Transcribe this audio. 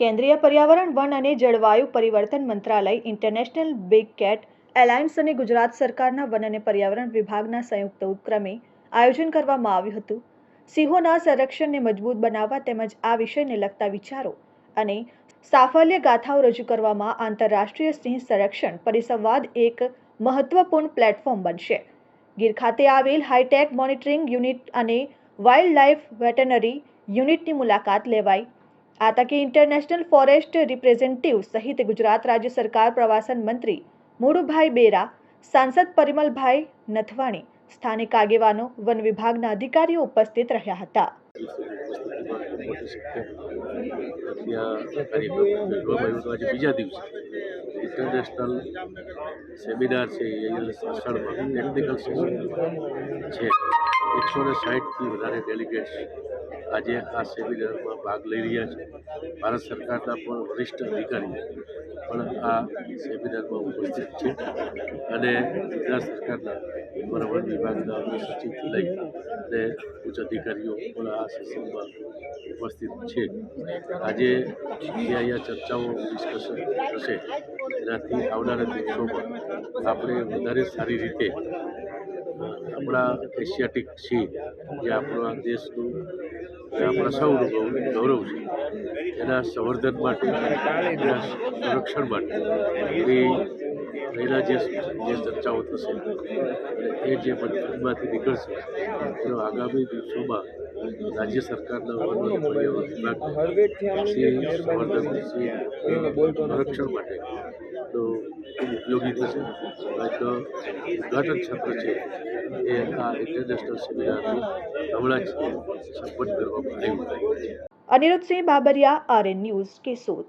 કેન્દ્રીય પર્યાવરણ, વન અને જળવાયુ પરિવર્તન મંત્રાલય, ઇન્ટરનેશનલ બિગ કેટ એલાયન્સ અને ગુજરાત સરકારના વન અને પર્યાવરણ વિભાગના સંયુક્ત ઉપક્રમે આયોજન કરવામાં આવ્યું હતું. સિંહોના સંરક્ષણને મજબૂત બનાવવા તેમજ આ વિષયને લગતા વિચારો અને સાફલ્ય ગાથાઓ રજૂ કરવામાં આંતરરાષ્ટ્રીય સિંહ સંરક્ષણ પરિસંવાદ એક મહત્વપૂર્ણ પ્લેટફોર્મ બનશે. ગીર ખાતે આવેલ હાઈટેક મોનિટરિંગ યુનિટ અને વાઇલ્ડ લાઇફ વેટરનરી યુનિટની મુલાકાત લેવાઈ. આ તકે ઇન્ટરનેશનલ ફોરેસ્ટ રિપ્રેઝેન્ટેટિવ સહિત ગુજરાત રાજ્ય સરકાર પ્રવાસન મંત્રી મુળુભાઈ બેરા, સાંસદ પરિમલભાઈ નથવાણી, સ્થાનિક આગેવાનો, વન વિભાગના અધિકારીઓ ઉપસ્થિત રહ્યા હતા. બીજા દિવસે ઇન્ટરનેશનલ સેમિનાર છે સાસણમાં ટેકનિકલ સેશન છે. 160થી વધારે ડેલિગેટ્સ આજે આ સેમિનારમાં ભાગ લઈ રહ્યા છે. ભારત સરકારના પણ વરિષ્ઠ અધિકારીઓ પણ આ સેમિનારમાં ઉપસ્થિત છે અને ગુજરાત સરકારના અમારા વન વિભાગના સચિવથી લઈ અને ઉચ્ચ અધિકારીઓ પણ આ સેશનમાં ઉપસ્થિત છે. આજે જે અહીંયા ચર્ચાઓ ડિસ્કશન થશે એનાથી આવનારા દિવસોમાં આપણે વધારે સારી રીતે આપણા એશિયાટિક સિંહ જે આપણા દેશનું આપણા સૌનું ગૌરવ છે એના સંવર્ધન માટે, એના સંરક્ષણ માટે એના જે ચર્ચાઓ થશે અને એ જે મંથનમાંથી નીકળશે એનો આગામી દિવસોમાં રાજ્ય સરકારના વન અને પર્યાવરણ વિભાગ સંરક્ષણ માટે તો ખૂબ ઉપયોગી થશે. ઉદ્ઘાટન સત્ર છે એ આ ઇન્ટરનેશનલ સેમિનારનું હમણાં જ સંપન્ન કરવામાં આવ્યું. Aniruddhsinh Babariya, RN news, Keshod.